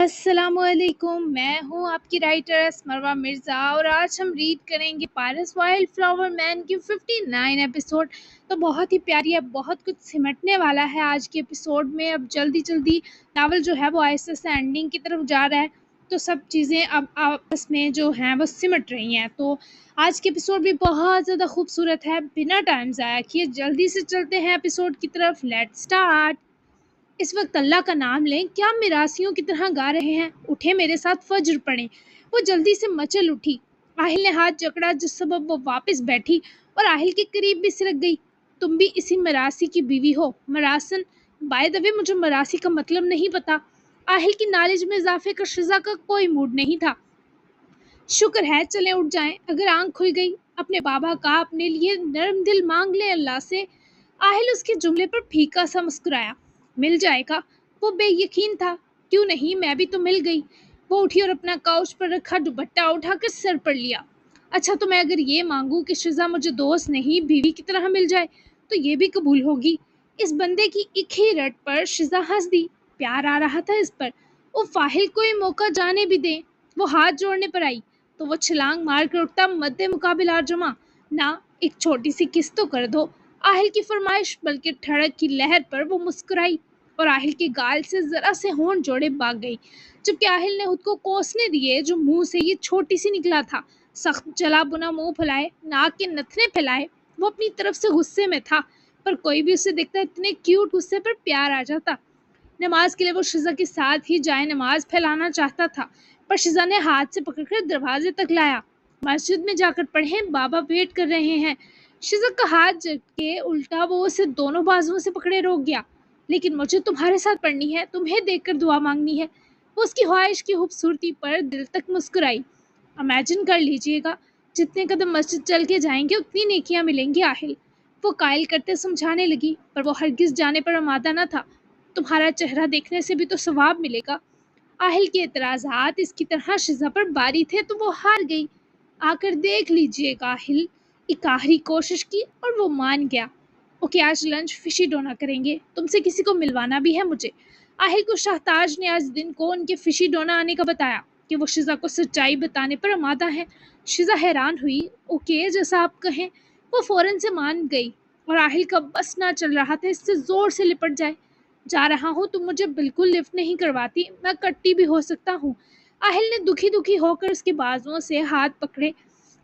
अस्सलाम वालेकुम। मैं हूँ आपकी राइटर असमरवा मिर्ज़ा और आज हम रीड करेंगे पारस वाइल्ड फ्लावर मैन की 59 एपिसोड। तो बहुत ही प्यारी है, बहुत कुछ सिमटने वाला है आज के एपिसोड में। अब जल्दी जल्दी नावल जो है वो आहिस्ते से एंडिंग की तरफ जा रहा है, तो सब चीज़ें अब आपस में जो हैं वो सिमट रही हैं। तो आज के एपिसोड भी बहुत ज़्यादा खूबसूरत है। बिना टाइम ज़ाया किए जल्दी से चलते हैं एपिसोड की तरफ। Let's start. इस वक्त अल्लाह का नाम लें, क्या मिरासियों की तरह गा रहे हैं। उठे मेरे साथ फज्र पड़े। वो जल्दी से मचल उठी। आहिल ने हाथ जकड़ा, जिस सबब वो वापस बैठी और आहिल के करीब भी सिरक गई। तुम भी इसी मरासी की बीवी हो? मरासन? बाय द वे, मुझे मरासी का मतलब नहीं पता। आहिल की नॉलेज में इजाफे का शिजा का कोई मूड नहीं था। शुक्र है, चले उठ जाएं। अगर आंख खुल गई, अपने बाबा का अपने लिए नरम दिल मांग ले अल्लाह से। आहिल उसके जुमले पर फीका सा मुस्कुराया। मिल जाएगा? वो बेयकीन था। क्यों नहीं, मैं भी तो मिल गई। वो उठी और अपना काउच पर रखा दुपट्टा उठाकर सर पर लिया। अच्छा, तो मैं अगर ये मांगूं कि शिजा मुझे दोस्त नहीं बीवी की तरह मिल जाए, तो ये भी कबूल होगी? इस बंदे की एक ही रट पर शिजा हंस दी। प्यार आ रहा था इस पर। वो फाहिल कोई मौका जाने भी दे। वो हाथ जोड़ने पर आई तो वो छलांग मार कर उठता। मद्दे मुकाबिल अर्जुमा, ना, एक छोटी सी किस तो कर दो। आहिल की फरमाइश बल्कि ठड़क की लहर पर वो मुस्कुराई और आहिल के गाल से जरा से होंठ जोड़े भाग गई, जबकि आहिल ने खुद को कोसने दिए जो मुंह से ये छोटी सी निकला था। सख्त जला बुना मुंह फैलाए, नाक के नथने फैलाए, वो अपनी तरफ से गुस्से में था, पर कोई भी उसे देखता इतने क्यूट गुस्से पर प्यार आ जाता। नमाज के लिए वो शिजा के साथ ही जाए नमाज फैलाना चाहता था, पर शिजा ने हाथ से पकड़कर दरवाजे तक लाया। मस्जिद में जाकर पढ़ें, बाबा वेट कर रहे हैं। शिजा का हाथ झटके उल्टा वो उसे दोनों बाजुओं से पकड़े रोक गया। लेकिन मुझे तुम्हारे साथ पढ़नी है, तुम्हें देखकर दुआ मांगनी है। वो उसकी ख्वाहिश की खूबसूरती पर दिल तक मुस्कुराई। इमेजिन कर लीजिएगा, जितने कदम मस्जिद चल के जाएंगे उतनी नेकियां मिलेंगी आहिल। वो कायल करते समझाने लगी, पर वो हरगिज जाने पर आमादा न था। तुम्हारा चेहरा देखने से भी तो सवाब मिलेगा। आहिल के एतराज़ात इसकी तरह शिजा पर बारी थे, तो वो हार गई। आकर देख लीजिएगा आहिल। एक आखिरी कोशिश की और वो मान गया। ओके, आज लंच फिशी डोना करेंगे, तुमसे किसी को मिलवाना भी है मुझे। आहिल को शाहताज ने आज दिन को उनके फिशी डोना आने का बताया कि वो शिजा को सच्चाई बताने पर आमादा है। शिजा हैरान हुई। ओके, जैसा आप कहें। वो फौरन से मान गई और आहिल का बस ना चल रहा था इससे जोर से लिपट जाए। जा रहा हूँ, तुम मुझे बिल्कुल लिफ्ट नहीं करवाती, मैं कट्टी भी हो सकता हूँ। आहिल ने दुखी दुखी होकर उसके बाजुओं से हाथ पकड़े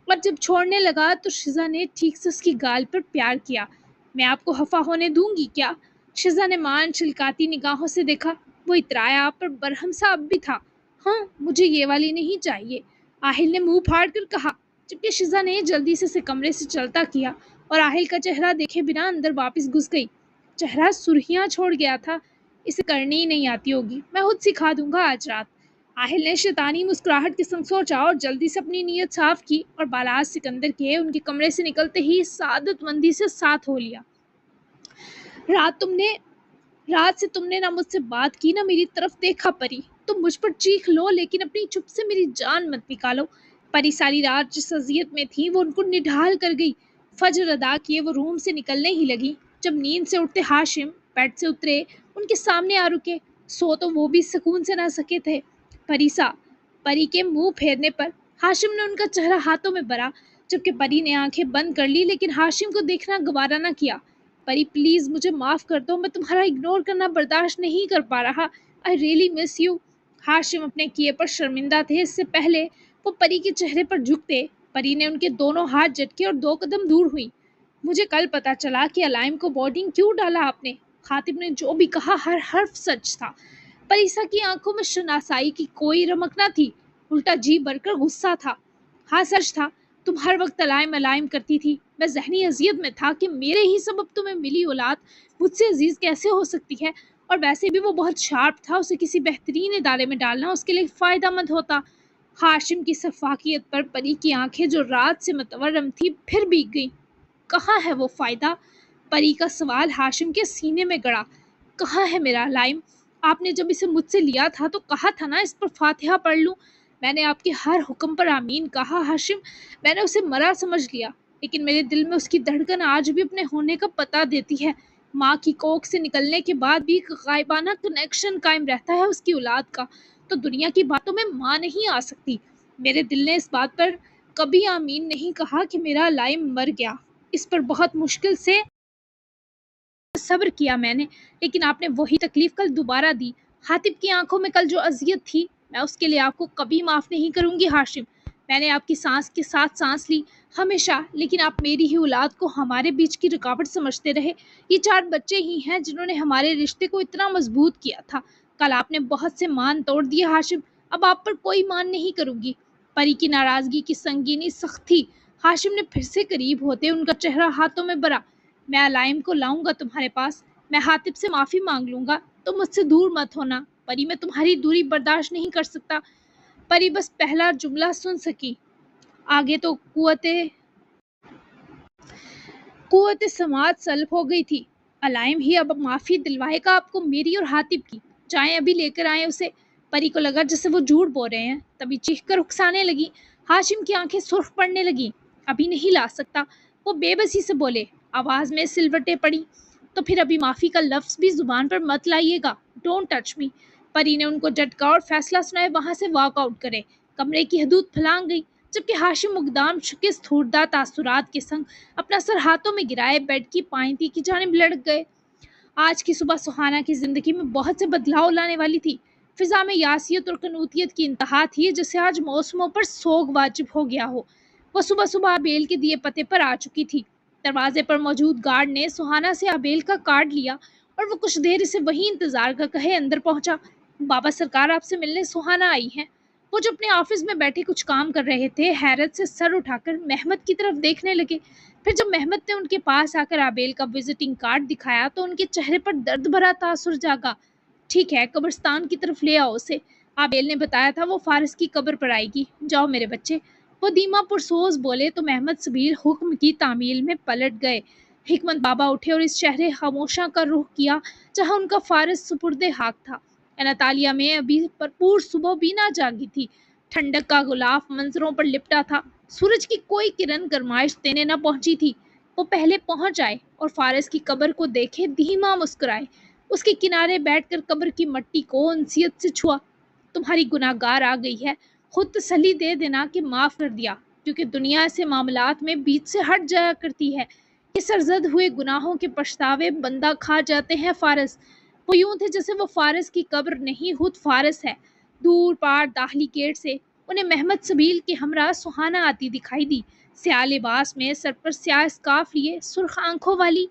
और जब छोड़ने लगा तो शिजा ने ठीक से उसकी गाल पर प्यार किया। मैं आपको हफा होने दूंगी क्या? शिजा ने मान छिलकाती निगाहों से देखा। वो इतराया पर बरहम सा अब भी था। हाँ, मुझे ये वाली नहीं चाहिए, आहिल ने मुंह फाड़ कर कहा, जबकि शिजा ने जल्दी से कमरे से चलता किया और आहिल का चेहरा देखे बिना अंदर वापस घुस गई। चेहरा सुर्खियां छोड़ गया था। इसे करनी ही नहीं आती होगी, मैं खुद सिखा दूंगा आज रात। आहिल ने शैतानी मुस्कुराहट के संग सोचा और जल्दी से अपनी नीयत साफ की और बालाज सिकंदर के उनके कमरे से निकलते ही सादतमंदी से साथ हो लिया। रात तुमने रात से तुमने ना मुझसे बात की ना मेरी तरफ देखा परी। तुम मुझ पर चीख लो लेकिन अपनी चुप से मेरी जान मत निकालो। परी सारी रात जिस अजियत में थी वो उनको निढाल कर गई। फजर अदा किए वो रूम से निकलने ही लगी, जब नींद से उठते हाशिम बेड से उतरे, उनके सामने आ रुके। सो तो वो भी सुकून से ना सके थे। परीसा, परी के मुंह फेरने पर हाशिम ने उनका चेहरा हाथों में भरा, जबकि परी ने आंखें बंद कर ली लेकिन हाशिम को देखना गवारा न किया। परी, प्लीज़ मुझे माफ़ कर दो, मैं तुम्हारा इग्नोर करना बर्दाश्त नहीं कर पा रहा। I really miss you. Hashim अपने किए पर शर्मिंदा थे। इससे पहले वो परी के चेहरे पर झुकते, परी ने उनके दोनों हाथ झटके और 2 कदम दूर हुई। मुझे कल पता चला कि अलाइम को बोर्डिंग क्यों डाला आपने। खातिब ने जो भी कहा हर हर्फ सच था। परीसा की आंखों में शनासाई की कोई रमक न थी, उल्टा जी भरकर गुस्सा था। हाँ, सच था। तुम हर वक्त अलाइम अलाइम करती थी। मैं जहनी अजियत में था कि मेरे ही सबब तुम्हें मिली औलाद मुझसे अजीज कैसे हो सकती है। और वैसे भी वो बहुत शार्प था, उसे किसी बेहतरीन इदारे में डालना उसके लिए फ़ायदा मंद होता। हाशिम की सफाकियत पर परी की आंखें जो रात से मतवरम थी फिर भीग गईं। कहाँ है वो फ़ायदा? परी का सवाल हाशिम के सीने में गड़ा। कहाँ है मेरा अलाइम? आपने जब इसे मुझसे लिया था तो कहा था ना इस पर फातिहा पढ़ लूँ। मैंने आपके हर हुक्म पर आमीन कहा हाशिम। मैंने उसे मरा समझ लिया, लेकिन मेरे दिल में उसकी धड़कन आज भी अपने होने का पता देती है। माँ की कोख से निकलने के बाद भी एक गायबाना कनेक्शन कायम रहता है उसकी औलाद का। تو دنیا کی باتوں میں ماں نہیں آ سکتی۔ میرے دل نے اس بات پر کبھی آمین نہیں کہا کہ میرا لائم مر گیا۔ اس پر بہت مشکل سے صبر کیا میں نے، لیکن آپ نے وہی تکلیف کل دوبارہ دی۔ حاتب کی آنکھوں میں کل جو اذیت تھی، میں اس کے لیے آپ کو کبھی معاف نہیں کروں گی ہاشم۔ میں نے آپ کی سانس کے ساتھ سانس لی ہمیشہ، لیکن آپ میری ہی اولاد کو ہمارے بیچ کی رکاوٹ سمجھتے رہے۔ یہ 4 بچے ہی ہیں جنہوں نے ہمارے رشتے کو اتنا مضبوط کیا تھا۔ کل آپ نے بہت سے مان توڑ دیے ہاشم، اب آپ پر کوئی مان نہیں کروں گی۔ پری کی ناراضگی کی سنگینی سخت تھی۔ ہاشم نے پھر سے قریب ہوتے ان کا چہرہ ہاتھوں میں بھرا۔ میں علائم کو لاؤں گا تمہارے پاس، میں حاتب سے معافی مانگ لوں گا، تم مجھ سے دور مت ہونا۔ پری میں تمہاری دوری برداشت نہیں کر سکتا۔ پری بس پہلا جملہ سن سکی، آگے تو قوت سماعت سلب ہو گئی تھی۔ علائم ہی اب معافی دلوائے گا آپ کو میری اور حاتب کی، جائیں ابھی لے کر آئیں اسے۔ پری کو لگا جیسے وہ جھوٹ بول رہے ہیں، تبھی چیخ کر اکسانے لگی۔ ہاشم کی آنکھیں سرخ پڑنے لگیں۔ ابھی نہیں لا سکتا، وہ بے بسی سے بولے۔ آواز میں سلوٹیں پڑی۔ تو پھر ابھی معافی کا لفظ بھی زبان پر مت لائیے گا، ڈونٹ ٹچ می۔ پری نے ان کو جھٹکا اور فیصلہ سنائے وہاں سے واک آؤٹ کرے۔ کمرے کی حدود پھلانگ گئی، جبکہ ہاشم اقدام شکست خوردہ تاثرات کے سنگ اپنا سر ہاتھوں میں گرائے بیڈ کی پائنتی کی جانب لڑک گئے۔ آج کی صبح سہانا کی زندگی میں بہت سے بدلاؤ لانے والی تھی۔ فضا میں یاسیت اور قنوتیت کی انتہا تھی، جسے آج موسموں پر سوگ واجب ہو گیا ہو۔ وہ صبح صبح ابیل کے دیے پتے پر آ چکی تھی۔ دروازے پر موجود گارڈ نے سہانا سے ابیل کا کارڈ لیا اور وہ کچھ دیر اسے وہیں انتظار کا کہے اندر پہنچا۔ بابا سرکار آپ سے ملنے سہانا آئی ہیں۔ وہ جو اپنے آفس میں بیٹھے کچھ کام کر رہے تھے، حیرت سے سر اٹھا کر مہمت کی طرف دیکھنے لگے۔ پھر جب مہمت نے ان کے پاس آ کر ابیل کا وزٹنگ کارڈ دکھایا تو ان کے چہرے پر درد بھرا تاثر جاگا۔ ٹھیک ہے، قبرستان کی طرف لے آؤ اسے، ابیل نے بتایا تھا وہ فارس کی قبر پر آئے گی۔ جاؤ میرے بچے، وہ دھیما پرسوز بولے تو محمد سبیل حکم کی تعمیل میں پلٹ گئے۔ حکمت بابا اٹھے اور اس شہر خاموشاں کا رخ کیا جہاں ان کا فارس سپرد حق تھا۔ انطالیہ میں ابھی بھرپور صبح بھی نہ جاگی تھی۔ ٹھنڈک کا غلاف منظروں پر لپٹا تھا۔ سورج کی کوئی کرن گرمائش دینے نہ پہنچی تھی۔ وہ پہلے پہنچ آئے اور فارس کی قبر کو دیکھے دھیما مسکرائے۔ اس کے کنارے بیٹھ کر قبر کی مٹی کو انسیت سے چھوا۔ تمہاری گناہگار آ گئی ہے، خود تسلی دے دینا کہ معاف کر دیا، کیونکہ دنیا ایسے معاملات میں بیچ سے ہٹ جایا کرتی ہے۔ یہ سرزد ہوئے گناہوں کے پچھتاوے بندہ کھا جاتے ہیں فارس۔ وہ یوں تھے جیسے وہ فارس کی قبر نہیں خود فارس ہے۔ دور پار داخلی گیٹ سے انہیں محمد سبیل کے ہمراہ سہانا آتی دکھائی دی، سیاہ لباس میں، سر پر سیاہ اسکارف لیے، سرخ آنکھوں والی۔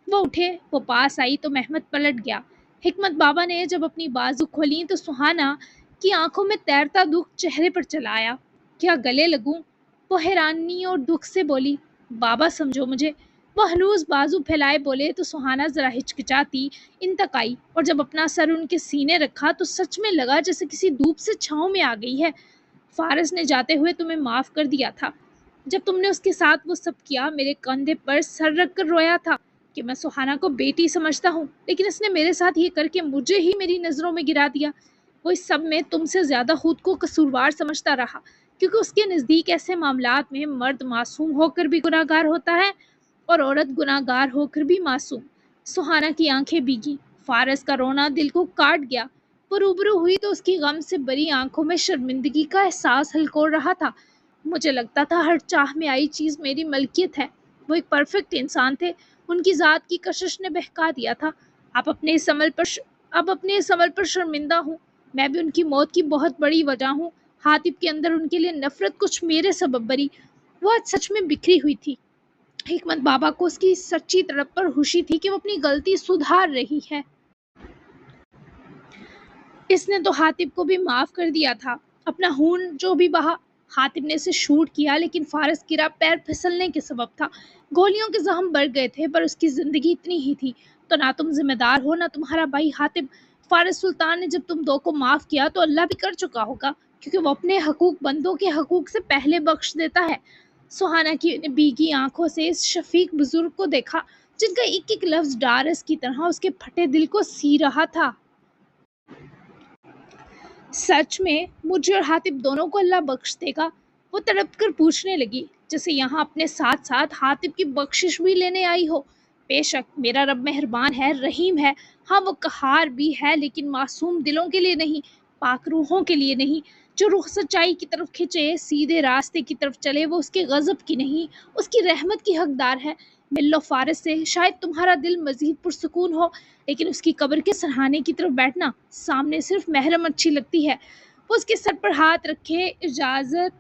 وہ اٹھے، وہ پاس آئی تو محمد پلٹ گیا۔ حکمت بابا نے جب اپنی بازو کھولیں تو سہانا کی آنکھوں میں تیرتا دکھ چہرے پر چلا آیا۔ کیا گلے لگوں؟ وہ حیرانی اور دکھ سے بولی۔ بابا سمجھو مجھے۔ وہ ہنوز بازو پھیلائے بولے تو سہانا ذرا ہچکچاتی انتقائی، اور جب اپنا سر ان کے سینے رکھا تو سچ میں لگا جیسے کسی دھوپ سے چھاؤں میں آ گئی ہے۔ فارس نے جاتے ہوئے تمہیں معاف کر دیا تھا۔ جب تم نے اس کے ساتھ وہ سب کیا، میرے کندھے پر سر رکھ کر رویا تھا کہ میں سہانا کو بیٹی سمجھتا ہوں، لیکن اس نے میرے ساتھ یہ کر کے مجھے ہی میری نظروں میں گرا دیا۔ وہ اس سب میں تم سے زیادہ خود کو قصوروار سمجھتا رہا، کیونکہ اس کے نزدیک ایسے معاملات میں مرد معصوم ہو کر بھی گناہگار ہوتا ہے اور عورت گناہگار ہو کر بھی معصوم۔ سہانا کی آنکھیں بھیگی، فارس کا رونا دل کو کاٹ گیا۔ وہ روبرو ہوئی تو اس کی غم سے بری آنکھوں میں شرمندگی کا احساس ہلکور رہا تھا۔ مجھے لگتا تھا ہر چاہ میں آئی چیز میری ملکیت ہے۔ وہ ایک پرفیکٹ انسان تھے، ان کی ذات کی کشش نے بہکا دیا تھا۔ اب اپنے اس عمل پر شرمندہ ہوں۔ میں بھی ان کی موت کی بہت بڑی وجہ ہوں۔ حاتب کے اندر ان کے لیے نفرت کچھ میرے سبب بری۔ وہ آج سچ میں بکھری ہوئی تھی۔ حکمت بابا کو اس کی سچی تڑپ پر خوشی تھی کہ وہ اپنی غلطی سدھار رہی ہے۔ اس نے تو حاتب کو بھی معاف کر دیا تھا، اپنا خون جو بھی بہا۔ حاتب نے اسے شوٹ کیا، لیکن فارس گرا پیر پھسلنے کے سبب تھا۔ گولیوں کے زخم بڑھ گئے تھے، پر اس کی زندگی اتنی ہی تھی۔ تو نہ تم ذمہ دار ہو، نہ تمہارا بھائی حاتب۔ فارس سلطان نے جب تم دو کو معاف کیا تو اللہ بھی کر چکا ہوگا، کیونکہ وہ اپنے حقوق بندوں کے حقوق سے پہلے بخش دیتا ہے۔ سہانا کی بھیگی آنکھوں سے اس شفیق بزرگ کو دیکھا جن کا ایک ایک لفظ ڈارس کی طرح اس کے پھٹے دل کو سی رہا تھا۔ سچ میں مجھے اور حاتب دونوں کو اللہ بخش دے گا؟ وہ تڑپ کر پوچھنے لگی، جیسے یہاں اپنے ساتھ ساتھ حاتب کی بخشش بھی لینے آئی ہو۔ بے شک میرا رب مہربان ہے، رحیم ہے۔ ہاں وہ قہار بھی ہے، لیکن معصوم دلوں کے لیے نہیں۔ पाक रूहों के लिए नहीं। जो रूह सच्चाई की तरफ खिंचे, सीधे रास्ते की तरफ चले, वो उसके गज़ब की नहीं, उसकी रहमत की हकदार है। मिल लो फारिस से, शायद तुम्हारा दिल मज़ीद पुरसुकून हो, लेकिन उसकी कब्र के सरहाने की तरफ बैठना सामने सिर्फ महरम अच्छी लगती है। वो उसके सर पर हाथ रखे इजाज़त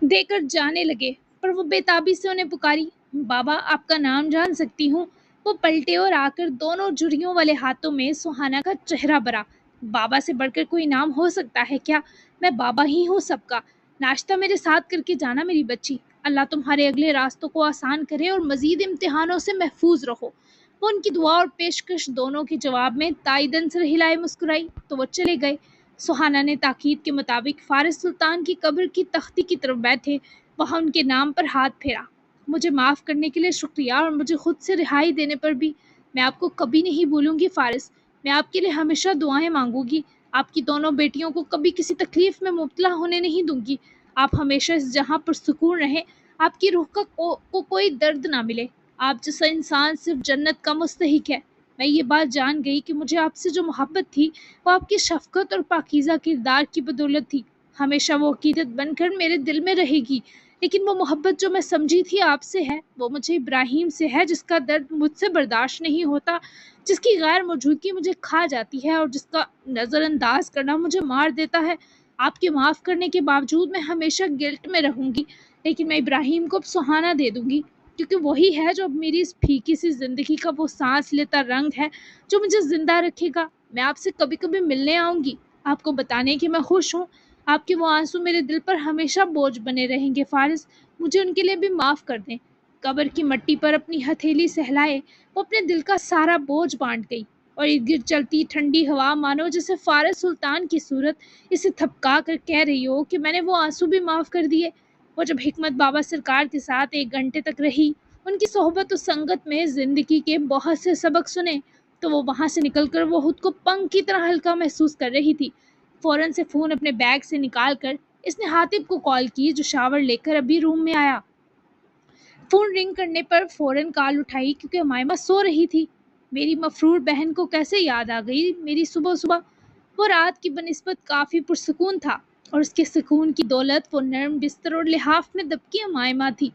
देकर जाने लगे, पर वो बेताबी से उन्हें पुकारी, बाबा आपका नाम जान सकती हूँ? वो पलटे और आकर दोनों झुर्रियों वाले हाथों में सुहाना का चेहरा भरा। बाबा से बढ़कर कोई नाम हो सकता है क्या? मैं बाबा ही हूँ सबका। नाश्ता मेरे साथ करके जाना मेरी बच्ची। अल्लाह तुम्हारे अगले रास्तों को आसान करे और मजीद इम्तिहानों से महफूज रहो। वो उनकी दुआ और पेशकश दोनों के जवाब में ताइदन सर हिलाए मुस्कुराई तो वो चले गए। सुहाना ने ताकीद के मुताबिक फारिस सुल्तान की कब्र की तख्ती की तरफ बैठे वहाँ उनके नाम पर हाथ फेरा। मुझे माफ़ करने के लिए शुक्रिया और मुझे खुद से रिहाई देने पर भी। मैं आपको कभी नहीं भूलूंगी फारिस। मैं आपके लिए हमेशा दुआएं मांगूंगी। आपकी दोनों बेटियों को कभी किसी तकलीफ में मुब्तला होने नहीं दूंगी। आप हमेशा इस जहां पर सुकून रहें। आपकी रूह को कोई दर्द ना मिले। आप जैसा इंसान सिर्फ जन्नत का मुस्तहिक है। मैं ये बात जान गई कि मुझे आपसे जो मोहब्बत थी वो आपकी शफ़क़त और पाकीज़ा किरदार की बदौलत थी। हमेशा वो अक़ीदत बनकर मेरे दिल में रहेगी। लेकिन वो मोहब्बत जो मैं समझी थी आपसे है, वो मुझे इब्राहीम से है, जिसका दर्द मुझसे बर्दाश्त नहीं होता, जिसकी गैर मौजूदगी मुझे खा जाती है और जिसका नज़रअंदाज करना मुझे मार देता है। आपके माफ़ करने के बावजूद मैं हमेशा गिल्ट में रहूँगी, लेकिन मैं इब्राहीम को अब सुहाना दे दूँगी, क्योंकि वही है जो अब मेरी इस फीकी सी ज़िंदगी का वो सांस लेता रंग है जो मुझे ज़िंदा रखेगा। मैं आपसे कभी कभी मिलने आऊँगी, आपको बताने कि मैं खुश हूँ। आपके वो आंसू मेरे दिल पर हमेशा बोझ बने रहेंगे फारिस। मुझे उनके लिए भी माफ़ कर दें। कब्र की मट्टी पर अपनी हथेली सहलाए वो अपने दिल का सारा बोझ बांट गई और इर्द गिर्द चलती ठंडी हवा मानो जैसे फारिस सुल्तान की सूरत इसे थपका कर कह रही हो कि मैंने वो आंसू भी माफ़ कर दिए। वो जब हिकमत बाबा सरकार के साथ 1 घंटे तक रही, उनकी सोहबत और संगत में ज़िंदगी के बहुत से सबक सुने, तो वो वहाँ से निकलकर वो खुद को पंख की तरह हल्का महसूस कर रही थी। फ़ौरन से फ़ोन अपने बैग से निकाल कर इसने हातिब को कॉल की, जो शावर लेकर अभी रूम में आया। फ़ोन रिंग करने पर फ़ौरन कॉल उठाई, क्योंकि उमाइमा सो रही थी। मेरी मफरूर बहन को कैसे याद आ गई मेरी सुबह सुबह। वो रात की बनिस्बत काफ़ी पुरसकून था और उसके सुकून की दौलत वो नरम बिस्तर और लिहाफ में दबकी उमाइमा थी।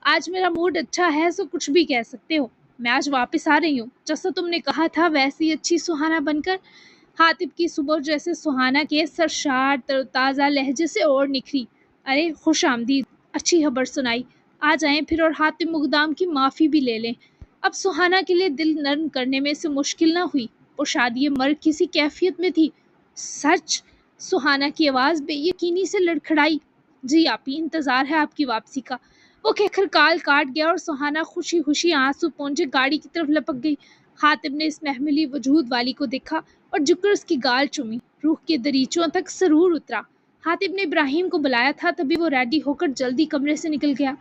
आज मेरा मूड अच्छा है, सो कुछ भी कह सकते हो। मैं आज वापस आ रही हूँ, जैसा तुमने कहा था वैसी अच्छी सुहाना बनकर। हातिब की सुबह जैसे सुहाना के सरशार तरोताज़ा लहजे से और निखरी। अरे खुश आमदीद, अच्छी खबर सुनाई। आ जाएं फिर और हातिब मुकदाम की माफ़ी भी ले लें। अब सुहाना के लिए दिल नरम करने में से मुश्किल ना हुई। वो शादी मर्ग किसी कैफियत में थी। सच? सुहाना की आवाज़ बेयकीनी से लड़खड़ाई। जी आपी, इंतज़ार है आपकी वापसी का। वो कहकर काल काट गया और सुहाना खुशी खुशी आंसू पोंछे गाड़ी की तरफ लपक गई। हातिब ने इस महमिली वजूद वाली को देखा और झुककर उसकी गाल चूमी। रूह के दरीचों तक सरूर उतरा। हातिब ने इब्राहिम को बुलाया था, तभी वो रेडी होकर जल्दी कमरे से निकल गया।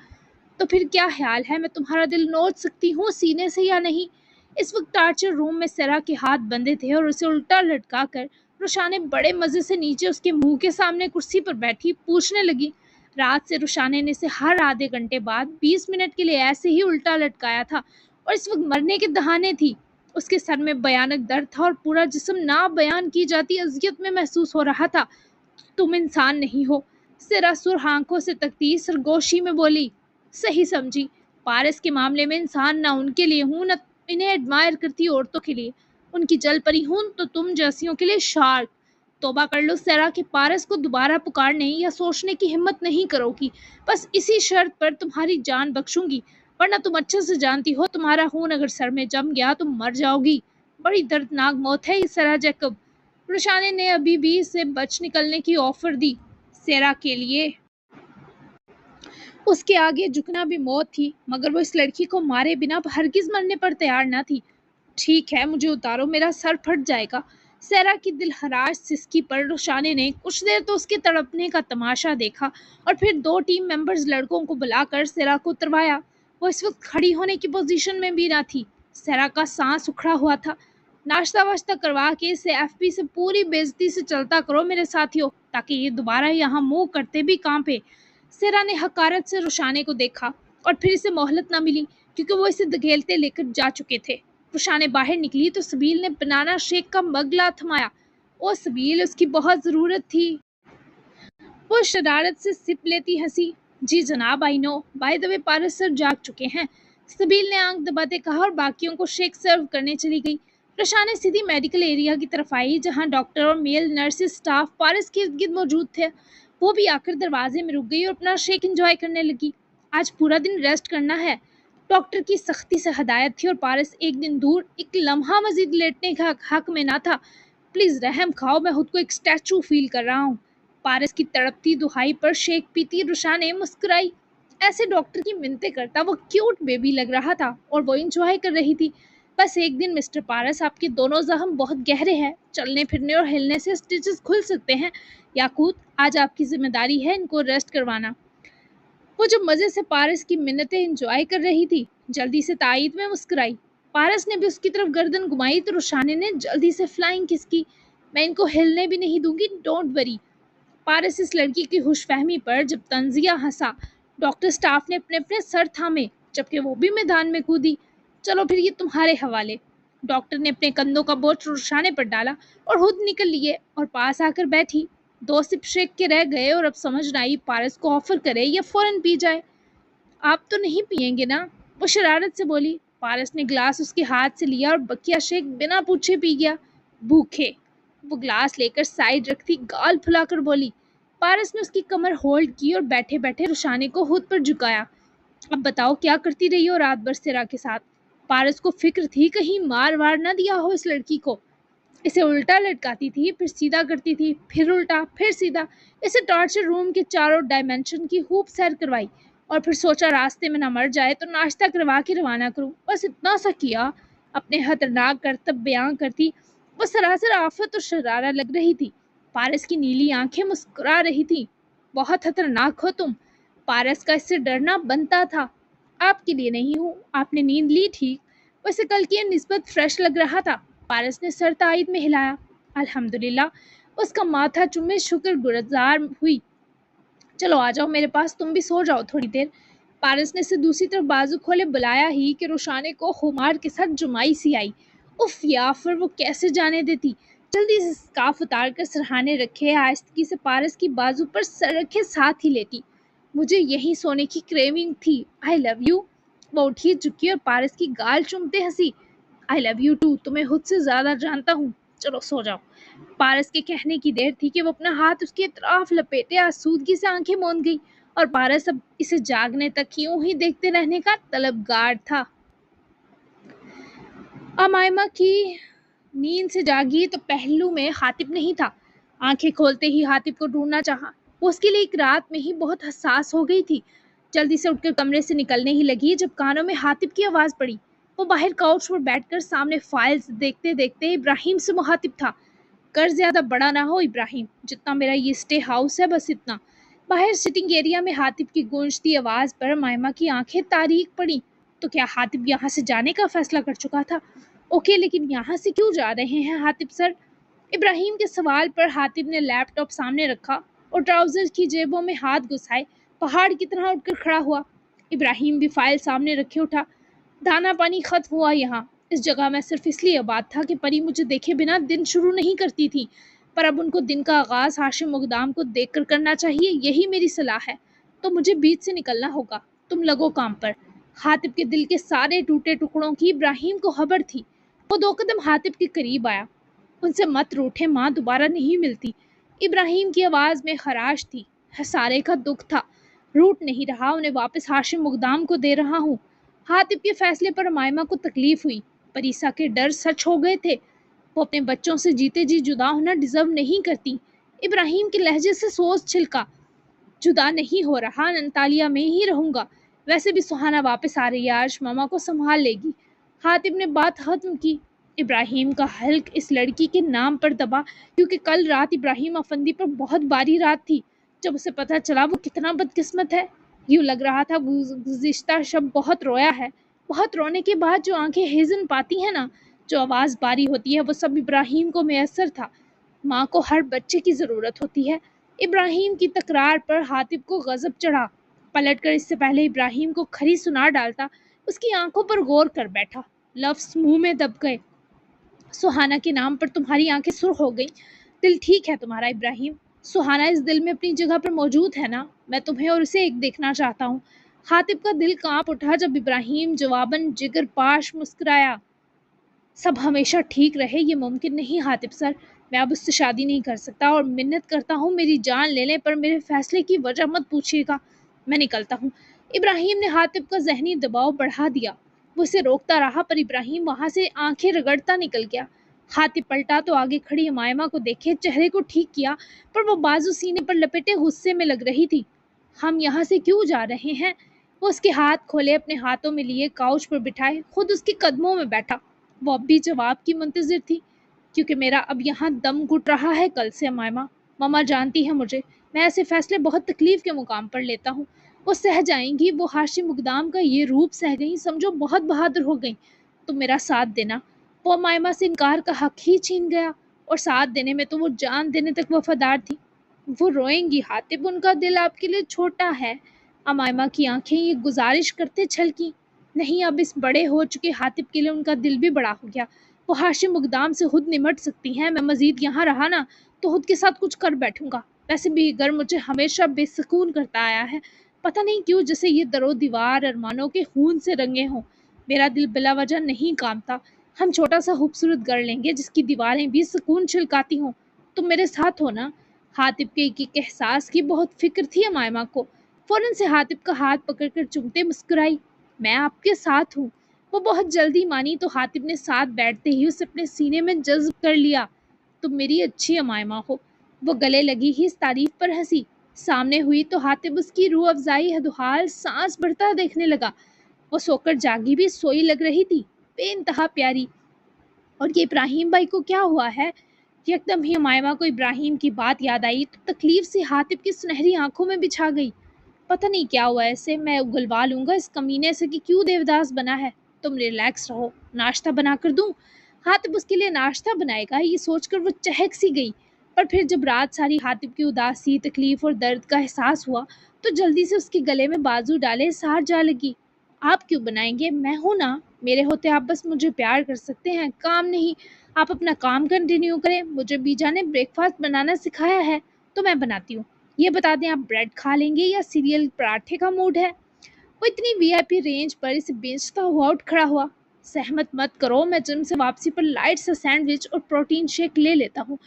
तो फिर क्या ख्याल है, मैं तुम्हारा दिल नोच सकती हूँ सीने से या नहीं? इस वक्त टार्चर रूम में सरा के हाथ बंधे थे और उसे उल्टा लटका कर रुशाने बड़े मज़े से नीचे उसके मुंह के सामने कुर्सी पर बैठी पूछने लगी। रात से रुशाने ने इसे हर आधे घंटे बाद 20 मिनट के लिए ऐसे ही उल्टा लटकाया था और इस वक्त मरने के दहाने थी। उसके सर में भयानक दर्द था और पूरा जिस्म ना बयान की जाती अजियत में महसूस हो रहा था। तुम इंसान नहीं हो। सिरा सुर आंखों से तकती सरगोशी में बोली, सही समझी। पारस के मामले में इंसान ना उनके लिए हूँ, न इन्हें एडमायर करती औरतों के लिए। उनकी जल परी हूँ तो तुम जैसियों के लिए शार्क। तौबा कर लो सरा कि पारस को दोबारा पुकारने या सोचने की हिम्मत नहीं करोगी। बस इसी शर्त पर तुम्हारी जान बख्शूंगी, वरना तुम अच्छे से जानती हो तुम्हारा खून अगर सर में जम गया तो मर जाओगी। बड़ी दर्दनाक मौत है ये सरा जैकब। रुशाने ने अभी भी इसे बच निकलने की ऑफर दी। सेरा के लिए उसके आगे झुकना भी मौत थी, मगर वो इस लड़की को मारे बिना हरगिज मरने पर तैयार न थी। ठीक है, मुझे उतारो, मेरा सर फट जाएगा। सेरा की दिलहराश सिसकी पर रुशाने ने कुछ देर तो उसके तड़पने का तमाशा देखा और फिर 2 टीम मेंबर्स लड़कों को बुलाकर सेरा को उतरवाया। वो इस वक्त खड़ी होने की पोजीशन में भी ना थी। सेरा का सांस उखड़ा हुआ था। नाश्ता वाश्ता करवा के इसे एफपी से पूरी बेइज्जती से चलता करो मेरे साथियों, ताकि ये दोबारा यहाँ मुंह करते भी कांपे। सेरा ने हकारत से रुशाने को देखा और फिर इसे मोहलत ना मिली, क्योंकि वो इसे धकेलते लेकर जा चुके थे। रुशाने बाहर निकली तो सबील ने बनाना शेक का मग ला थमाया। ओ सबील, उसकी बहुत ज़रूरत थी। वो शरारत से सिप लेती हंसी। जी जनाब, I know. By the way, Paras sir जाग चुके हैं, सबील ने आंख दबाते कहा और बाकियों को शेक सर्व करने चली गई। रशाने सीधी मेडिकल एरिया की तरफ आई, जहां डॉक्टर और मेल नर्सिस स्टाफ पारस के इर्द गिर्द मौजूद थे। वो भी आकर दरवाजे में रुक गई और अपना शेक एंजॉय करने लगी। आज पूरा दिन रेस्ट करना है, डॉक्टर की सख्ती से हदायत थी, और पारस एक दिन दूर एक लम्हा मजीद लेटने का हक में ना था। प्लीज रहम खाओ, मैं खुद को एक स्टैचू फील कर रहा हूँ। पारस की तड़पती दुहाई पर शेक पीती रुशाने मुस्कुराई। ऐसे डॉक्टर की मिन्नतें करता वो क्यूट बेबी लग रहा था और वो इंजॉय कर रही थी। बस एक दिन मिस्टर पारस, आपके दोनों जख्म बहुत गहरे हैं, चलने फिरने और हिलने से स्टिचेस खुल सकते हैं। याकूत, आज आपकी जिम्मेदारी है इनको रेस्ट करवाना। वो जो मजे से पारस की मिन्नतें एंजॉय कर रही थी, जल्दी से तायद में मुस्कुराई। पारस ने भी उसकी तरफ गर्दन घुमाई तो रुशाने ने जल्दी से फ्लाइंग किस की। मैं इनको हिलने भी नहीं दूंगी, डोंट वरी। पारस इस लड़की की खुशफहमी पर जब तंजिया हंसा, डॉक्टर स्टाफ ने अपने अपने सर थामे, जबकि वो भी मैदान में कूदी। चलो फिर, ये तुम्हारे हवाले। डॉक्टर ने अपने कंधों का बोझ रुशाने पर डाला और खुद निकल लिए और पास आकर बैठी। 2 सिप शेक के रह गए और अब समझ न आई पारस को ऑफर करे या फौरन पी जाए। आप तो नहीं पियेंगे ना, वो शरारत से बोली। पारस ने ग्लास उसके हाथ से लिया और बकिया शेक बिना पूछे पी गया। भूखे। वो ग्लास लेकर साइड रखती गाल फुलाकर बोली। पारस ने उसकी कमर होल्ड की और बैठे बैठे रुशाने को खुद पर झुकाया। अब बताओ, क्या करती रही हो रात भर सिरा के साथ? पारस को फिक्र थी कहीं मार वार ना दिया हो इस लड़की को। इसे उल्टा लटकाती थी, फिर सीधा करती थी, फिर उल्टा, फिर सीधा। इसे टॉर्चर रूम के चारों डायमेंशन की खूब सैर करवाई और फिर सोचा रास्ते में ना मर जाए तो नाश्ता करवा के रवाना करूं। बस इतना सा किया। अपने खतरनाक करतब बयां करती वो सरासर आफत और शरारा लग रही थी। पारस की नीली आंखें मुस्कुरा रही थी। बहुत खतरनाक हो तुम। पारस का इससे डरना बनता था। आपके लिए नहीं हूँ। आपने नींद ली ठीक? वैसे कल की निस्बत फ्रेश लग रहा था। पारस ने सर तायद में हिलाया। अल्हम्दुलिल्लाह। उसका माथा चुमे शुक्र गुजार हुई। चलो आ जाओ मेरे पास, तुम भी सो जाओ थोड़ी देर। पारस ने से दूसरी तरफ बाजू खोले बुलाया ही कि रुशाने को खुमार के साथ जुमाई सी आई। उफ याफर, वो कैसे जाने देती। जल्दी से स्कार्फ उतार कर सरहाने रखे, आहिस्तगी से पारस की बाजू पर सर रखे साथ ही लेटी। मुझे यहीं सोने की क्रेविंग थी। I love you. वो उठी, झुकी और पारस की गाल चूमते हंसी। आई लव यू टू, तुम्हें खुद से ज्यादा जानता हूँ। चलो सो जाओ। पारस के कहने की देर थी कि वो अपना हाथ उसके इतराफ लपेटे आसूदगी से आंखें मूंद गई और पारस अब इसे जागने तक यूं ही देखते रहने का तलबगार था। अमायमा की नींद से जागी तो पहलू में हातिब नहीं था। आंखें खोलते ही हातिब को ढूंढना चाहा। वो उसके लिए एक रात में ही बहुत हसास हो गई थी। जल्दी से उठकर कमरे से निकलने ही लगी जब कानों में हातिब की आवाज़ पड़ी। वो बाहर काउच पर बैठकर सामने फाइल्स देखते देखते इब्राहिम से मुखातिब था। कर ज़्यादा बड़ा ना हो इब्राहिम, जितना मेरा ये स्टे हाउस है बस इतना। बाहर सिटिंग एरिया में हातिब की गूंजती आवाज़ पर मायमा की आंखें तारीक पड़ी। तो क्या हातिब यहाँ से जाने का फैसला कर चुका था? ओके, लेकिन यहाँ से क्यों जा रहे हैं हातिब सर? इब्राहिम के सवाल पर हातिब ने लैपटॉप सामने रखा और ट्राउजर की जेबों में हाथ घुसाए पहाड़ की तरह उठकर खड़ा हुआ। इब्राहिम भी फाइल सामने रखे उठा। दाना पानी खत्म हुआ यहाँ। इस जगह मैं सिर्फ इसलिए आबाद था कि परी मुझे देखे बिना दिन शुरू नहीं करती थी, पर अब उनको दिन का आगाज हाशिम मुकदाम को देखकर करना चाहिए, यही मेरी सलाह है। तो मुझे बीच से निकलना होगा। तुम लगो काम पर। हातिब के दिल के सारे टूटे टुकड़ों की इब्राहिम को खबर थी। वो 2 कदम हातिब के करीब आया। उनसे मत रूठे माँ, दोबारा नहीं मिलती। इब्राहिम की आवाज़ में खराश थी, हसारे का दुख था। रूठ नहीं रहा, उन्हें वापस हाशिम मुकदाम को दे रहा हूँ। हातिब के फैसले पर मायमा को तकलीफ हुई। परीसा के डर सच हो गए थे। वो अपने बच्चों से जीते जी जुदा होना डिजर्व नहीं करती। इब्राहिम के लहजे से सोच छिलका। जुदा नहीं हो रहा, ननतालिया में ही रहूंगा। वैसे भी सुहाना वापस आ रही है, आज मामा को संभाल लेगी। हातिब ने बात खत्म की। इब्राहिम का हल्क इस लड़की के नाम पर दबा, क्योंकि कल रात इब्राहिम अफंदी पर बहुत बारी रात थी। जब उसे पता चला वो कितना बदकिस्मत है, यूँ लग रहा था गुज़िश्ता शब बहुत रोया है। बहुत रोने के बाद जो आंखें हेजन पाती हैं ना, जो आवाज़ बारी होती है, वो सब इब्राहिम को मैसर था। माँ को हर बच्चे की ज़रूरत होती है। इब्राहिम की तकरार पर हातिब को गज़ब चढ़ा। पलटकर इससे पहले इब्राहिम को खरी सुना डालता, उसकी आंखों पर गौर कर बैठा। लफ्ज़ मुंह में दब गए। सुहाना के नाम पर तुम्हारी आंखें सुर्ख हो गई। دل ٹھیک ہے تمہارا ابراہیم؟ سہانا اس دل میں اپنی جگہ پر موجود ہے نا؟ میں تمہیں اور اسے ایک دیکھنا چاہتا ہوں۔ حاتب کا دل کانپ اٹھا جب ابراہیم جواباً جگر پاش مسکرایا۔ سب ہمیشہ ٹھیک رہے یہ ممکن نہیں حاتب سر، میں اب اس سے شادی نہیں کر سکتا اور منت کرتا ہوں میری جان لے لیں، پر میرے فیصلے کی وجہ مت پوچھیے گا، میں نکلتا ہوں۔ ابراہیم نے حاتب کا ذہنی دباؤ بڑھا دیا، وہ اسے روکتا رہا پر ابراہیم وہاں سے آنکھیں رگڑتا نکل گیا۔ حاتب پلٹا تو آگے کھڑی امائمہ کو دیکھے، چہرے کو ٹھیک کیا پر وہ بازو سینے پر لپیٹے غصے میں لگ رہی تھی۔ ہم یہاں سے کیوں جا رہے ہیں؟ وہ اس کے ہاتھ کھولے اپنے ہاتھوں میں لیے کاؤچ پر بٹھائے، خود اس کے قدموں میں بیٹھا۔ وہ اب بھی جواب کی منتظر تھی۔ کیونکہ میرا اب یہاں دم گھٹ رہا ہے کل سے امائمہ، ماما جانتی ہے مجھے، میں ایسے فیصلے بہت تکلیف کے مقام پر لیتا ہوں۔ وہ سہ جائیں گی، وہ ہاشم اقدام کا یہ روپ سہ گئیں، سمجھو بہت بہادر ہو گئیں، تو میرا ساتھ دینا۔ وہ امائمہ سے انکار کا حق ہی چھین گیا، اور ساتھ دینے میں تو وہ جان دینے تک وفادار تھی۔ وہ روئیں گی حاتب، ان کا دل آپ کے لیے چھوٹا ہے۔ امائمہ کی آنکھیں یہ گزارش کرتے چھلکیں۔ نہیں، اب اس بڑے ہو چکے حاتب کے لیے ان کا دل بھی بڑا ہو گیا۔ وہ ہاشم اقدام سے خود نمٹ سکتی ہیں، میں مزید یہاں رہا نا تو خود کے ساتھ کچھ کر بیٹھوں گا۔ ویسے بھی گھر مجھے ہمیشہ بے سکون کرتا آیا ہے، پتہ نہیں کیوں، جیسے یہ در و دیوار ارمانوں کے خون سے رنگے ہوں۔ میرا دل بلا وجہ نہیں کامتا۔ ہم چھوٹا سا خوبصورت گھر لیں گے جس کی دیواریں بھی سکون چھلکاتی ہوں۔ تم میرے ساتھ ہو نا؟ حاتب کے ایک احساس کی بہت فکر تھی امائمہ کو، فوراً سے حاتب کا ہاتھ پکڑ کر چومتے مسکرائی۔ میں آپ کے ساتھ ہوں۔ وہ بہت جلدی مانی تو حاتب نے ساتھ بیٹھتے ہی اسے اپنے سینے میں جذب کر لیا۔ تم میری اچھی امائمہ ہو۔ وہ گلے لگی ہی اس تعریف پر ہنسی۔ سامنے ہوئی تو حاتب اس کی روح افزائی حدوحال سانس بھرتا دیکھنے لگا۔ وہ سو کر جاگی بھی سوئی لگ رہی تھی، بے انتہا پیاری۔ اور یہ ابراہیم بھائی کو کیا ہوا ہے؟ یکدم ہی امائمہ کو ابراہیم کی بات یاد آئی تو تکلیف سے حاتب کی سنہری آنکھوں میں بچھا گئی۔ پتہ نہیں کیا ہوا ایسے، میں اگلوا لوں گا اس کمینے سے کہ کیوں دیوداس بنا ہے۔ تم ریلیکس رہو، ناشتہ بنا کر دوں؟ حاتب اس کے لیے ناشتہ بنائے گا یہ سوچ کر وہ چہک سی گئی، پر پھر جب رات ساری حاتب کی اداسی، تکلیف اور درد کا احساس ہوا تو جلدی سے اس کے گلے میں بازو ڈالے سار جا لگی۔ آپ کیوں بنائیں گے؟ میں ہوں نا، میرے ہوتے آپ بس مجھے پیار کر سکتے ہیں، کام نہیں۔ آپ اپنا کام کنٹینیو کریں، مجھے بیجا نے بریک فاسٹ بنانا سکھایا ہے تو میں بناتی ہوں۔ یہ بتا دیں، آپ بریڈ کھا لیں گے یا سیریل پراٹھے کا موڈ ہے؟ وہ اتنی وی آئی پی رینج پر اسے بیچتا ہوا اٹھ کھڑا ہوا۔ سہمت مت کرو، میں جم سے واپسی پر لائٹ سا سینڈوچ اور پروٹین شیک لے لیتا ہوں،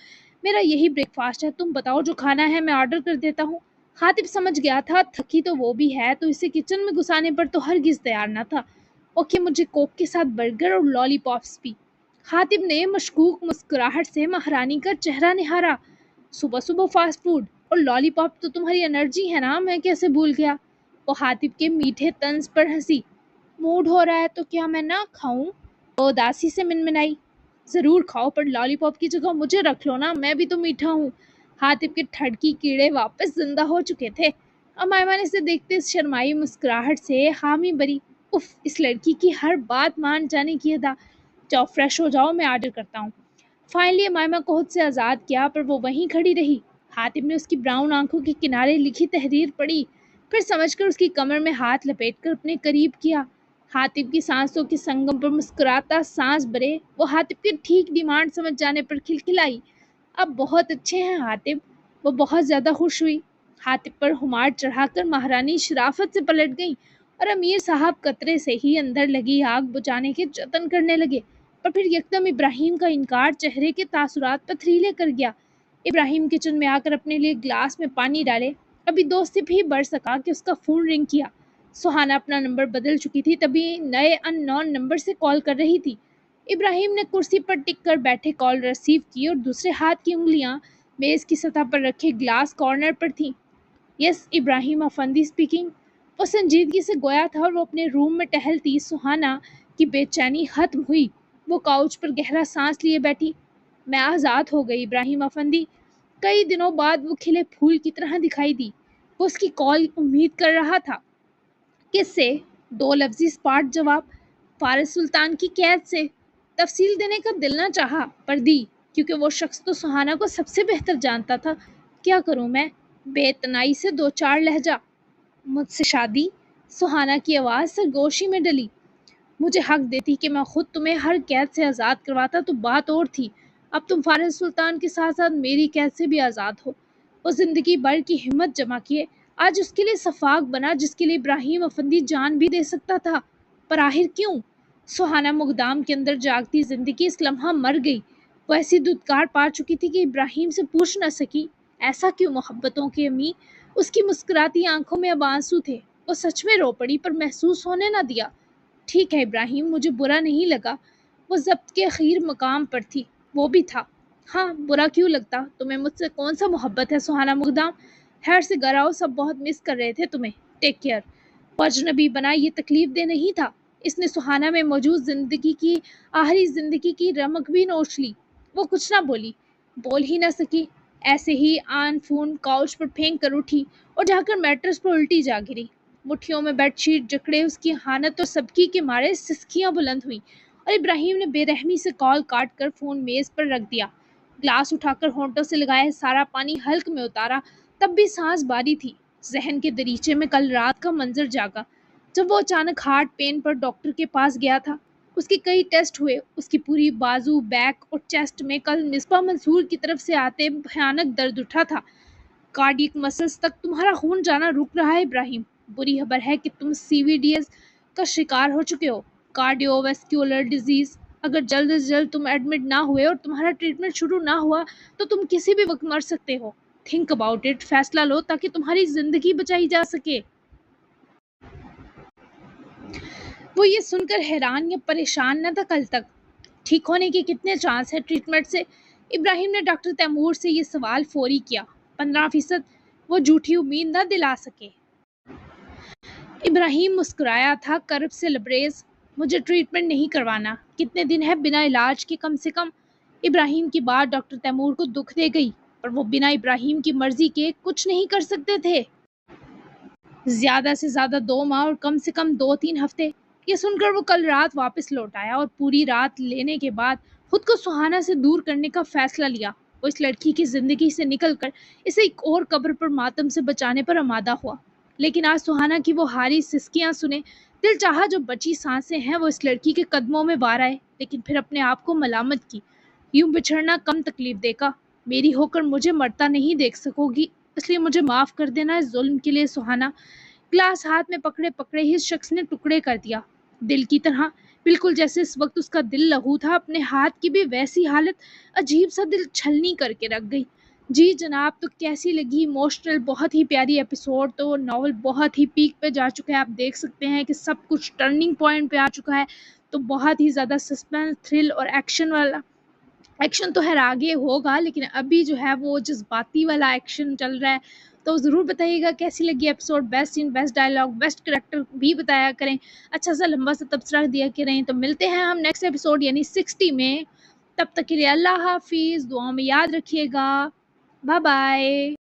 میرا یہی بریک فاسٹ ہے۔ تم بتاؤ جو کھانا ہے، میں آرڈر کر دیتا ہوں۔ حاتب سمجھ گیا تھا تھکی تو وہ بھی ہے، تو اسے کچن میں گھسانے پر تو ہرگز تیار نہ تھا۔ اوکے، مجھے کوک کے ساتھ برگر اور لالی پاپس بھی۔ حاتب نے مشکوک مسکراہٹ سے مہارانی کا چہرہ نہارا۔ صبح صبح فاسٹ فوڈ اور لالی پاپ تو تمہاری انرجی ہے نا، میں کیسے بھول گیا؟ وہ حاتب کے میٹھے طنز پر ہنسی۔ موڈ ہو رہا ہے تو کیا میں نہ کھاؤں؟ وہ اداسی سے منمنائی۔ ضرور کھاؤ، پر لالی پاپ کی جگہ مجھے رکھ لو نا، میں بھی تو میٹھا ہوں۔ حاتب کے ٹھڑکی کیڑے واپس زندہ ہو چکے تھے۔ امائمہ نے اسے دیکھتے شرمائی مسکراہٹ سے حامی بری۔ اف، اس لڑکی کی ہر بات مان جانے کی ادا۔ جاؤ فریش ہو جاؤ، میں آرڈر کرتا ہوں۔ فائنلی امائمہ کو خود سے آزاد کیا، پر وہ وہیں کھڑی رہی۔ حاتب نے اس کی براؤن آنکھوں کے کنارے لکھی تحریر پڑھی، پھر سمجھ کر اس کی کمر میں ہاتھ لپیٹ کر اپنے قریب کیا۔ حاتب کی سانسوں کے سنگم پر مسکراتا سانس بھرے، وہ حاتب کی ٹھیک ڈیمانڈ سمجھ جانے پر کھلکھلائی۔ اب بہت اچھے ہیں حاتب۔ وہ بہت زیادہ خوش ہوئی۔ حاتب پر ہمار چڑھا کر مہارانی شرافت سے پلٹ گئیں اور امیر صاحب قطرے سے ہی اندر لگی آگ بجھانے کے جتن کرنے لگے، پر پھر یکدم ابراہیم کا انکار چہرے کے تاثرات پتھریلے کر گیا۔ ابراہیم کچن میں آ کر اپنے لیے گلاس میں پانی ڈالے، ابھی 2 سپ ہی بڑھ سکا کہ اس کا فون رنگ کیا۔ سہانا اپنا نمبر بدل چکی تھی، تبھی نئے ان نون نمبر سے کال کر رہی تھی۔ ابراہیم نے کرسی پر ٹک کر بیٹھے کال ریسیو کی اور دوسرے ہاتھ کی انگلیاں میز کی سطح پر رکھے گلاس کارنر پر تھیں۔ یس، ابراہیم افندی اسپیکنگ۔ وہ سنجیدگی سے گویا تھا اور وہ اپنے روم میں ٹہلتی سہانا کی بے چینی ختم ہوئی۔ وہ کاؤچ پر گہرا سانس لیے بیٹھی۔ میں آزاد ہو گئی ابراہیم افندی۔ کئی دنوں بعد وہ کھلے پھول کی طرح دکھائی دی۔ وہ اس کی کال امید کر رہا تھا۔ کس سے؟ 2 لفظی سپاٹ جواب۔ فارس سلطان کی قید سے۔ تفصیل دینے کا دل نہ چاہا، پر دی، کیونکہ وہ شخص تو سہانا کو سب سے بہتر جانتا تھا۔ کیا کروں میں؟ بے اتنائی سے 2-4 لہجہ۔ مجھ سے شادی؟ سہانا کی آواز سرگوشی میں ڈلی۔ مجھے حق دیتی کہ میں خود تمہیں ہر قید سے آزاد کرواتا تو بات اور تھی، اب تم فارس سلطان کے ساتھ ساتھ میری قید سے بھی آزاد ہو۔ وہ زندگی بھر کی ہمت جمع کیے، آج اس کے لیے صفاق بنا جس کے لیے ابراہیم افندی جان بھی دے سکتا تھا، پر آخر کیوں؟ سہانا مقدام کے اندر جاگتی زندگی اس لمحہ مر گئی۔ وہ ایسی دودکار پا چکی تھی کہ ابراہیم سے پوچھ نہ سکی، ایسا کیوں محبتوں کی امی؟ اس کی مسکراتی آنکھوں میں اب آنسو تھے۔ وہ سچ میں رو پڑی پر محسوس ہونے نہ دیا۔ ٹھیک ہے ابراہیم، مجھے برا نہیں لگا، وہ ضبط کے اخیر مقام پر تھی، وہ بھی تھا۔ ہاں، برا کیوں لگتا؟ تمہیں مجھ سے کون سا محبت ہے سہانا مقدام؟ خیر سے گھر آؤ، سب بہت مس کر رہے تھے تمہیں، ٹیک کیئر۔ وہ اجنبی بنا یہ تکلیف دہ نہیں تھا، اس نے سہانا میں موجود زندگی کی آخری زندگی کی رمق بھی نوچ لی۔ وہ کچھ نہ بول ہی نہ سکی، ایسے ہی آن فون کاؤچ پر پھینک کر اٹھی اور جا کر میٹرس پر الٹی جا گری۔ مٹھیوں میں بیڈ شیٹ جکڑے اس کی حانت اور سبکی کے مارے سسکیاں بلند ہوئیں اور ابراہیم نے بے رحمی سے کال کاٹ کر فون میز پر رکھ دیا۔ گلاس اٹھا کر ہونٹوں سے لگائے سارا پانی حلق میں اتارا، تب بھی سانس باری تھی۔ ذہن کے دریچے میں کل رات کا منظر جاگا جب وہ اچانک ہارٹ پین پر ڈاکٹر کے پاس گیا تھا۔ اس کے کئی ٹیسٹ ہوئے، اس کی پوری بازو، بیک اور چیسٹ میں کل مصباح منصور کی طرف سے آتے بھیانک درد اٹھا تھا۔ کارڈیک مسلز تک تمہارا خون جانا رک رہا ہے ابراہیم، بری خبر ہے کہ تم سی وی ڈی ایس کا شکار ہو چکے ہو، کارڈیو ویسکولر ڈیزیز۔ اگر جلد از جلد تم ایڈمٹ نہ ہوئے اور تمہارا ٹریٹمنٹ شروع نہ ہوا تو تم کسی بھی وقت مر سکتے ہو۔ تھنک اباؤٹ اٹ، فیصلہ لو تاکہ تمہاری زندگی بچائی جا سکے۔ وہ یہ سن کر حیران یا پریشان نہ تھا کل تک۔ ٹھیک ہونے کے کتنے چانس ہیں ٹریٹمنٹ سے؟ ابراہیم نے ڈاکٹر تیمور سے یہ سوال فوری کیا۔ 15%۔ وہ جھوٹی امید نہ دلا سکے۔ ابراہیم مسکرایا تھا کرب سے لبریز۔ مجھے ٹریٹمنٹ نہیں کروانا، کتنے دن ہے بنا علاج کے کم سے کم؟ ابراہیم کی بات ڈاکٹر تیمور کو دکھ دے گئی، پر وہ بنا ابراہیم کی مرضی کے کچھ نہیں کر سکتے تھے۔ زیادہ سے زیادہ 2 ماہ اور کم سے کم 2-3 ہفتے۔ یہ سن کر وہ کل رات واپس لوٹ آیا اور پوری رات لینے کے بعد خود کو سہانا سے دور کرنے کا فیصلہ لیا۔ وہ اس لڑکی کی زندگی سے نکل کر اسے ایک اور قبر پر ماتم سے بچانے پر آمادہ ہوا، لیکن آج سہانا کی وہ ہاری سسکیاں سنے دل چاہا جو بچی سانسیں ہیں وہ اس لڑکی کے قدموں میں بار آئے، لیکن پھر اپنے آپ کو ملامت کی۔ یوں بچھڑنا کم تکلیف دے گا، میری ہو کر مجھے مرتا نہیں دیکھ سکو گی، اس لیے مجھے معاف کر دینا اس ظلم کے لیے سہانا۔ گلاس ہاتھ میں پکڑے پکڑے ہی اس شخص نے ٹکڑے کر دیا، دل کی طرح، بالکل جیسے اس وقت اس کا دل لہو تھا۔ اپنے ہاتھ کی بھی ویسی حالت، عجیب سا دل چھلنی کر کے رکھ گئی۔ جی جناب، تو کیسی لگی؟ ایموشنل، بہت ہی پیاری ایپیسوڈ۔ تو ناول بہت ہی پیک پہ جا چکا ہے، آپ دیکھ سکتے ہیں کہ سب کچھ ٹرننگ پوائنٹ پہ آ چکا ہے، تو بہت ہی زیادہ سسپینس، تھرل اور ایکشن والا۔ ایکشن تو خیر آگے ہوگا، لیکن ابھی جو ہے وہ جذباتی والا ایکشن چل رہا ہے۔ تو ضرور بتائیے گا کیسی لگی ایپیسوڈ، بیسٹ سین، بیسٹ ڈائلاگ، بیسٹ کریکٹر بھی بتایا کریں، اچھا سا لمبا سا تبصرہ دیا کریں۔ تو ملتے ہیں ہم نیکسٹ ایپیسوڈ یعنی 60 میں، تب تک کے لیے اللہ حافظ، دعاؤں میں یاد رکھیے گا، بائے بائے۔